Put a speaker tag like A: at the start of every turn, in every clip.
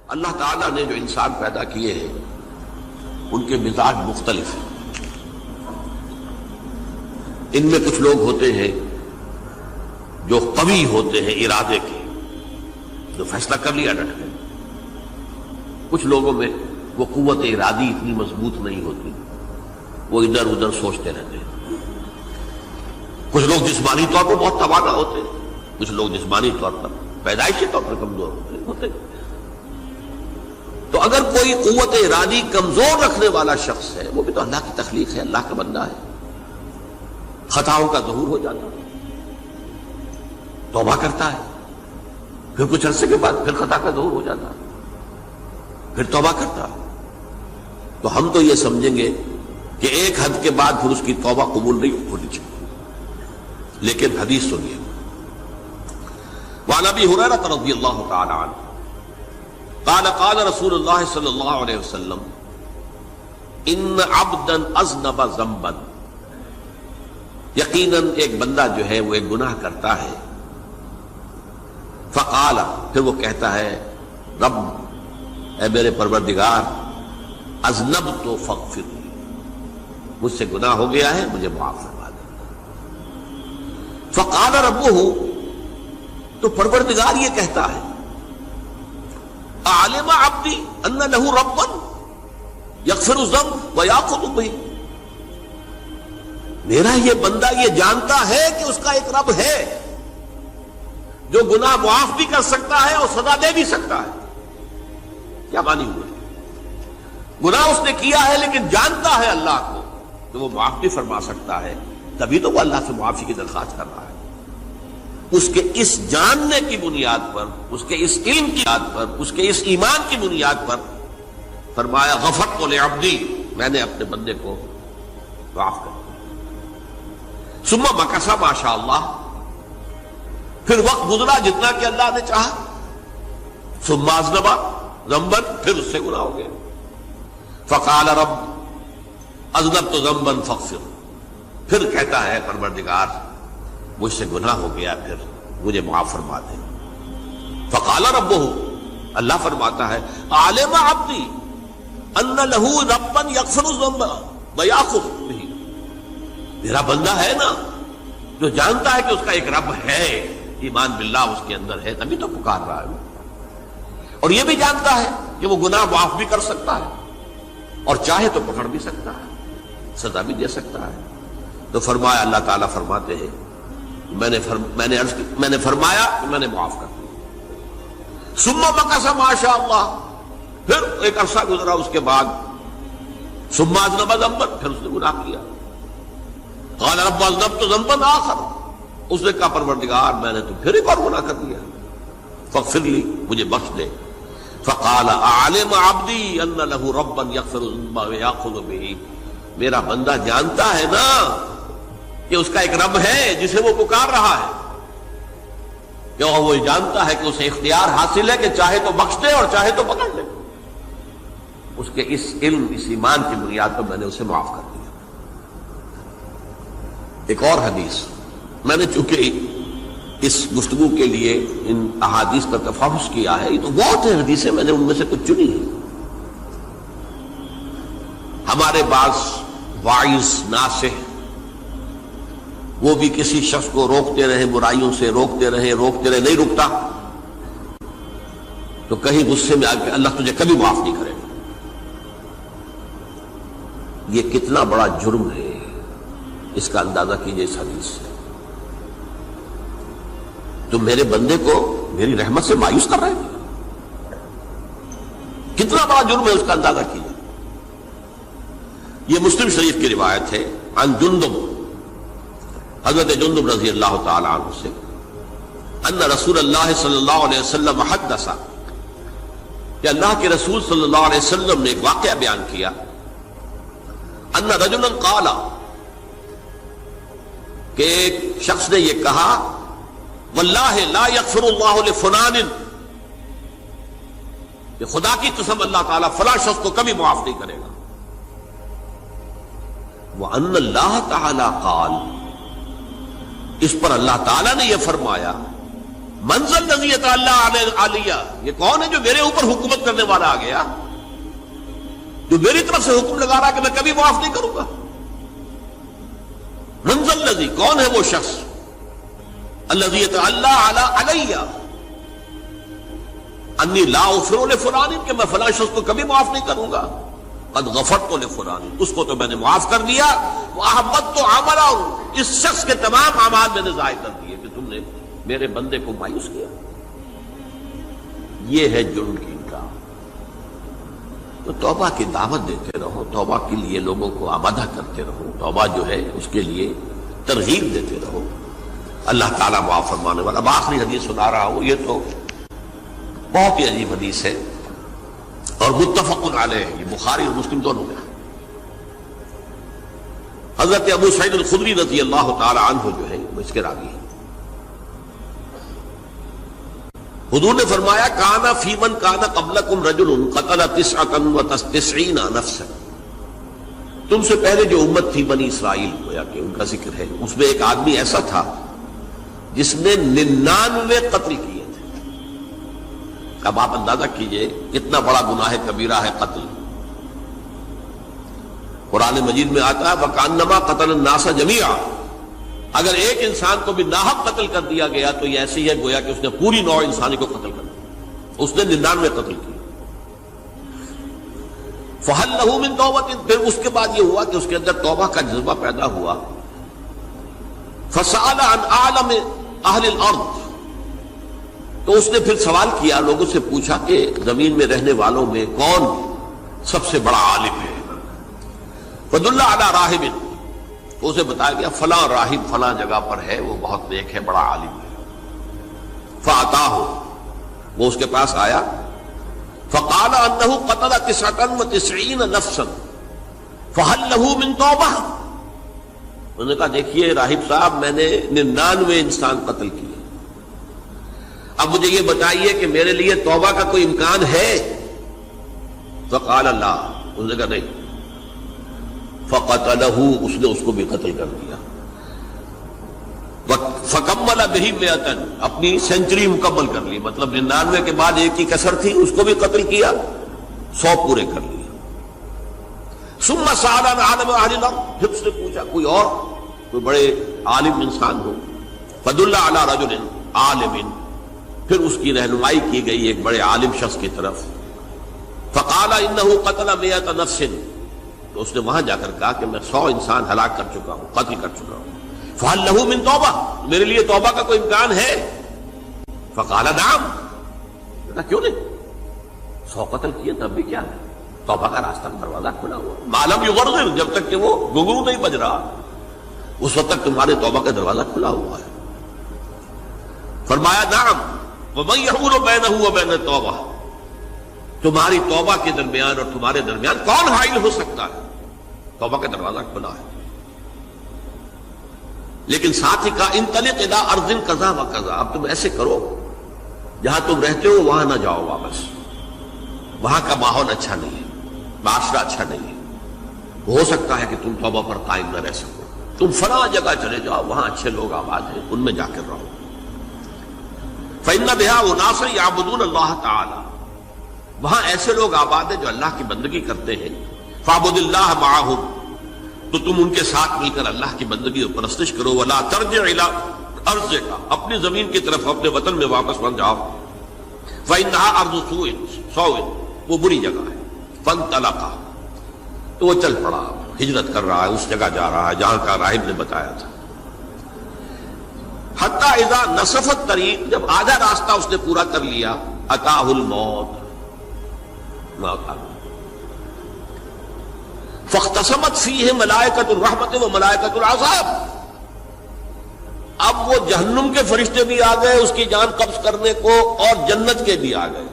A: اللہ تعالیٰ نے جو انسان پیدا کیے ہیں ان کے مزاج مختلف ہیں. ان میں کچھ لوگ ہوتے ہیں جو قوی ہوتے ہیں ارادے کے، جو فیصلہ کر لیا ڈٹ گئے. کچھ لوگوں میں وہ قوت ارادی اتنی مضبوط نہیں ہوتی، وہ ادھر ادھر سوچتے رہتے ہیں. کچھ لوگ جسمانی طور پر بہت توانا ہوتے ہیں، کچھ لوگ جسمانی طور پر پیدائشی طور پر کمزور ہوتے ہیں. تو اگر کوئی قوت ارادی کمزور رکھنے والا شخص ہے، وہ بھی تو اللہ کی تخلیق ہے، اللہ کا بندہ ہے، خطاؤں کا ظہور ہو جاتا ہے، توبہ کرتا ہے، پھر کچھ عرصے کے بعد پھر خطا کا ظہور ہو جاتا ہے، پھر توبہ کرتا ہے. تو ہم تو یہ سمجھیں گے کہ ایک حد کے بعد پھر اس کی توبہ قبول نہیں ہونی چاہیے. لیکن حدیث سنیے. وعن ابی ہریرہ رضی اللہ تعالی عنہ قال قال رسول اللہ صلی اللہ علیہ وسلم ان عبدا اذنب ذنبا، یقیناً ایک بندہ جو ہے وہ ایک گناہ کرتا ہے. فقال، پھر وہ کہتا ہے رب، اے میرے پروردگار، اذنبت فاغفر لی، مجھ سے گناہ ہو گیا ہے، مجھے معاف فرما دے. فقال ربہ، تو پروردگار یہ کہتا ہے اعلم عبدی ان لہ ربا یغفر الذنب ویأخذ بہ، میرا یہ بندہ یہ جانتا ہے کہ اس کا ایک رب ہے جو گناہ معاف بھی کر سکتا ہے اور سزا دے بھی سکتا ہے. کیا معنی ہوئے؟ گناہ اس نے کیا ہے لیکن جانتا ہے اللہ کو کہ وہ معاف بھی فرما سکتا ہے، تبھی تو وہ اللہ سے معافی کی درخواست کر رہا ہے. اس کے اس جاننے کی بنیاد پر، اس کے اس علم کی بنیاد پر، اس کے اس ایمان کی بنیاد پر فرمایا غفرت لعبدی، میں نے اپنے بندے کو معاف کر دیا. ثم مکث ما شاء اللہ، پھر وقت گزرا جتنا کہ اللہ نے چاہا. ثم اذنب ذنبا، پھر اس سے گناہ ہو گیا. فقال رب اذنبت ذنبا فاغفر، پھر کہتا ہے پروردگار مجھ سے گناہ ہو گیا، پھر مجھے معاف فرما دے. فقال ربہ، اللہ فرماتا ہے عالم عبدی ان لہ ربا یغفر الذنب ویأخذ بہ، میرا بندہ ہے نا جو جانتا ہے کہ اس کا ایک رب ہے، ایمان باللہ اس کے اندر ہے، تبھی تو پکار رہا ہے. اور یہ بھی جانتا ہے کہ وہ گناہ معاف بھی کر سکتا ہے اور چاہے تو پکڑ بھی سکتا ہے، سزا بھی دے سکتا ہے. تو فرمایا، اللہ تعالیٰ فرماتے ہیں میں نے فرمایا کہ میں نے معاف کر دیا. ثم مکث ما شاء اللہ، پھر ایک عرصہ گزرا اس کے بعد. ثم اذنب ذنبا، پھر اس نے گناہ کیا. قال رب اذنبت ذنبا آخر، اس نے کہا پروردگار میں نے تو پھر ایک اور گناہ کر دیا، فاغفر لی، مجھے بخش دے. فقال اعلم عبدی ان لہ ربا یغفر الذنب ویأخذ بہ، میرا بندہ جانتا ہے نا کہ اس کا ایک رب ہے جسے وہ پکار رہا ہے، کہ وہ جانتا ہے کہ اسے اختیار حاصل ہے کہ چاہے تو بخش دے اور چاہے تو پکڑ لے. اس کے اس علم، اس ایمان کی بنیاد پر میں نے اسے معاف کر دیا. ایک اور حدیث، میں نے چونکہ اس گفتگو کے لیے ان احادیث پر تفحص کیا ہے، یہ تو بہت ہیں حدیثیں، میں نے ان میں سے کچھ چنی ہیں. ہمارے بعض واعظ ناصح وہ بھی کسی شخص کو روکتے رہے، برائیوں سے روکتے رہے، نہیں رکتا تو کہیں غصے میں آ کے اللہ تجھے کبھی معاف نہیں کرے گا. یہ کتنا بڑا جرم ہے، اس کا اندازہ کیجئے اس حدیث سے. تم میرے بندے کو میری رحمت سے مایوس کر رہے ہیں، کتنا بڑا جرم ہے، اس کا اندازہ کیجئے. یہ مسلم شریف کی روایت ہے عن جندب، حضرت جندب رضی اللہ تعالی عنہ سے، ان رسول اللہ صلی اللہ علیہ وسلم حدث، کہ اللہ کے رسول صلی اللہ علیہ وسلم نے ایک واقعہ بیان کیا. ان رجلا قال، کہ ایک شخص نے یہ کہا واللہ لا یغفر اللہ لفلان، کہ خدا کی قسم اللہ تعالیٰ فلاں شخص کو کبھی معاف نہیں کرے گا. وَأَنَّ اللَّهَ تَعَالَى قَالَ، اس پر اللہ تعالیٰ نے یہ فرمایا منزل نزیت اللہ علیہ، یہ کون ہے جو میرے اوپر حکومت کرنے والا آ گیا، جو میری طرف سے حکم لگا رہا کہ میں کبھی معاف نہیں کروں گا؟ منزل نزی، کون ہے وہ شخص؟ الذی اللہ علیہ انی لا اغفر لفلان، کہ میں فلاں شخص کو کبھی معاف نہیں کروں گا، قد غفرت لفلان، اس کو تو میں نے معاف کر دیا، واحبطت عملہ، اس شخص کے تمام اعمال میں نے ضائع کر دیے کہ تم نے میرے بندے کو مایوس کیا۔ یہ ہے جرم کی انکار۔ تو توبہ کی دعوت دیتے رہو، توبہ کے لیے لوگوں کو آمادہ کرتے رہو، توبہ جو ہے اس کے لیے ترغیب دیتے رہو، اللہ تعالیٰ معاف فرمانے والا۔ اب آخری حدیث سنا رہا ہوں، یہ تو بہت ہی عجیب حدیث ہے اور متفق علیہ، یہ بخاری اور مسلم دونوں میں۔ حضرت ابو سعید الخدری رضی اللہ تعالی عنہ جو ہے وہ اس کے راوی ہیں۔ حضور نے فرمایا کانا فی من کانا قبلکم رجل قتل 99 نفسا، تم سے پہلے جو امت تھی بنی اسرائیل، گویا کہ ان کا ذکر ہے، اس میں ایک آدمی ایسا تھا جس نے 99 قتل کیے تھے۔ اب آپ اندازہ کیجئے کتنا بڑا گناہ کبیرہ ہے قتل۔ قرآن مجید میں آتا ہے وَكَأَنَّمَا قَتَلَ النَّاسَ جَمِيعًا، اگر ایک انسان کو بھی ناحق قتل کر دیا گیا تو یہ ایسے ہی ہے گویا کہ اس نے پوری نوع انسانی کو قتل کر دیا، اس نے 99 قتل کیے۔ فَهَلْ لَهُ مِن تَوْبَةٍ، پھر اس کے بعد یہ ہوا کہ اس کے اندر توبہ کا جذبہ پیدا ہوا۔ فَسَأَلَ عَنْ أَعْلَمِ أَهْلِ الْأَرْضِ، تو اس نے پھر سوال کیا، لوگوں سے پوچھا کہ زمین میں رہنے والوں میں کون سب سے بڑا عالم ہے؟ فَدُلَّ عَلَى رَاهِبٍ، تو اسے بتایا گیا فلاں راہب فلاں جگہ پر ہے، وہ بہت نیک ہے، بڑا عالم ہے۔ فَأَتَاهُ، وہ اس کے پاس آیا، فَقَالَ أَنَّهُ قَتَلَ 99 نَفْسًا فَهَلْ لَهُ مِن تَوْبَةٍ، انہوں نے کہا دیکھیے راہب صاحب، میں نے 99 انسان قتل کیے، اب مجھے یہ بتائیے کہ میرے لیے توبہ کا کوئی امکان ہے؟ فقال لا، انہوں نے کہا نہیں۔ فقتلہ، اس نے اس کو بھی قتل کر دیا۔ فکمل بہ 100، اپنی سینچری مکمل کر لی، مطلب 99 کے بعد ایک کی کسر تھی، اس کو بھی قتل کیا، 100 پورے کر لیے۔ ثم سأل عن عالم اہل الارض، پھر اس نے پوچھا کوئی اور کوئی بڑے عالم انسان ہو۔ فدل علی رجل عالم، پھر اس کی رہنمائی کی گئی ایک بڑے عالم شخص کی طرف۔ فقال انه قتل 100 نفس، تو اس نے وہاں جا کر کہا کہ میں 100 انسان ہلاک کر چکا ہوں، قتل کر چکا ہوں۔ فهل له من توبہ، میرے لیے توبہ کا کوئی امکان ہے؟ فقال نعم، کہا کیوں نہیں، 100 قتل کیے تب بھی کیا ہے، توبہ کا راستہ دروازہ کھلا ہوا، ما لم یغرغر، جب تک کہ وہ گھنگرو نہیں بج رہا اس وقت تک تمہارے توبہ کا دروازہ کھلا ہوا ہے۔ فرمایا نعم، ومن یحول بینہ وبین التوبہ، تمہاری توبہ کے درمیان اور تمہارے درمیان کون حائل ہو سکتا ہے، توبہ کا دروازہ کھلا ہے۔ لیکن ساتھ ہی کہا انطلق الی ارض کذا و کذا، اب تم ایسے کرو جہاں تم رہتے ہو وہاں نہ جاؤ واپس، وہاں کا ماحول اچھا نہیں ہے، معاشرہ اچھا نہیں ہے، ہو سکتا ہے کہ تم توبہ پر قائم نہ رہ سکو، تم فلاں جگہ چلے جاؤ، وہاں اچھے لوگ آباد ہیں، ان میں جا کر رہو۔ فإن بها أناسا يعبدون اللہ تعالی، وہاں ایسے لوگ آباد ہیں جو اللہ کی بندگی کرتے ہیں۔ فاعبد اللہ معهم، تو تم ان کے ساتھ مل کر اللہ کی بندگی اور پرستش کرو۔ ولا ترجع الى ارضک، اپنی زمین کی طرف اپنے وطن میں واپس بن جاؤ۔ فإنها ارض سوء، وہ بری جگہ ہے۔ فانطلقا، تو وہ چل پڑا، ہجرت کر رہا ہے، اس جگہ جا رہا ہے جہاں کا راہب نے بتایا تھا۔ حتی اذا نصف الطریق، جب آدھا راستہ اس نے پورا کر لیا، اتاہ الموت، موت آ گئی۔ فاختصمت فیہ ملائکۃ الرحمت و ملائکۃ العذاب، اب وہ جہنم کے فرشتے بھی آ گئے اس کی جان قبض کرنے کو، اور جنت کے بھی آ گئے۔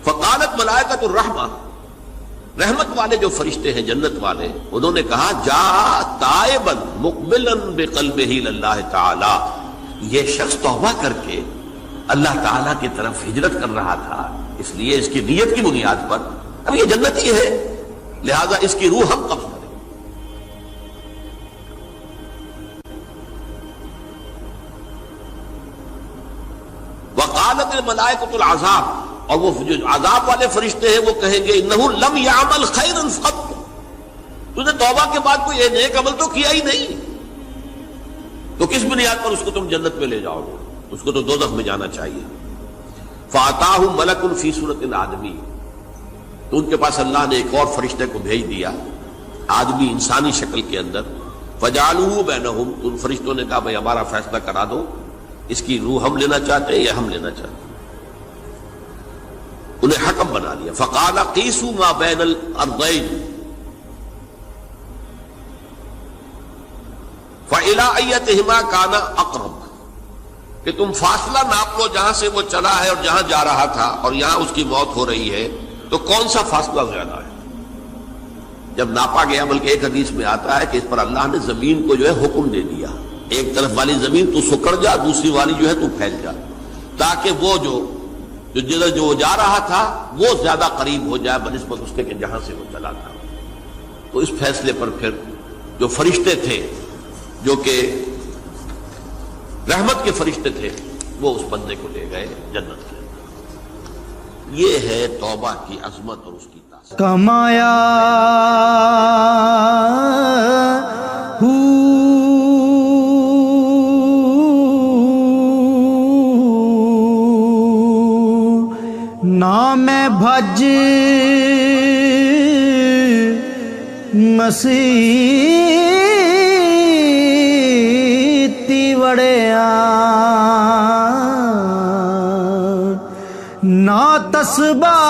A: فقالت ملائکۃ الرحمہ، رحمت والے جو فرشتے ہیں جنت والے، انہوں نے کہا جا تائبا مقبلا بقلبہ اللہ تعالی، یہ شخص توبہ کر کے اللہ تعالیٰ کی طرف ہجرت کر رہا تھا، اس لیے اس کی نیت کی بنیاد پر اب یہ جنتی ہے، لہذا اس کی روح ہم قبض کریں۔ وقالت الملائکۃ العذاب، اور وہ جو عذاب والے فرشتے ہیں وہ کہیں گے انہ لم یعمل خیرا قط، تو نے توبہ کے بعد کوئی نیک عمل تو کیا ہی نہیں، تو کس بنیاد پر اس کو تم جنت میں لے جاؤ گے؟ اس کو تو دوزخ میں جانا چاہیے۔ فاتاہ ملک فی صورت آدمی، تو ان کے پاس اللہ نے ایک اور فرشتے کو بھیج دیا آدمی انسانی شکل کے اندر، فجعلوہ بینہم، تو ان فرشتوں نے کہا بھائی ہمارا فیصلہ کرا دو، اس کی روح ہم لینا چاہتے ہیں یا ہم لینا چاہتے ہیں؟ انہیں حکم بنا دیا۔ فقال قیسوا ما بین الارضین فإلی ایتہما کان اقرب، کہ تم فاصلہ ناپ لو جہاں سے وہ چلا ہے اور جہاں جا رہا تھا اور یہاں اس کی موت ہو رہی ہے، تو کون سا فاصلہ زیادہ ہے؟ جب ناپا گیا، بلکہ ایک حدیث میں آتا ہے کہ اس پر اللہ نے زمین کو جو ہے حکم دے دیا، ایک طرف والی زمین تو سکڑ جا، دوسری والی جو ہے تو پھیل جا، تاکہ وہ جو جدھر جو جا رہا تھا وہ زیادہ قریب ہو جائے بنسبت اس کے کہ جہاں سے وہ چلا تھا۔ تو اس فیصلے پر پھر جو فرشتے تھے، جو کہ رحمت کے فرشتے تھے، وہ اس بندے کو لے گئے جنت کے اندر۔ یہ ہے توبہ کی عظمت اور اس کی تاثیر۔
B: کمایا نام بھج مسیتی وڑیا، نا تسبا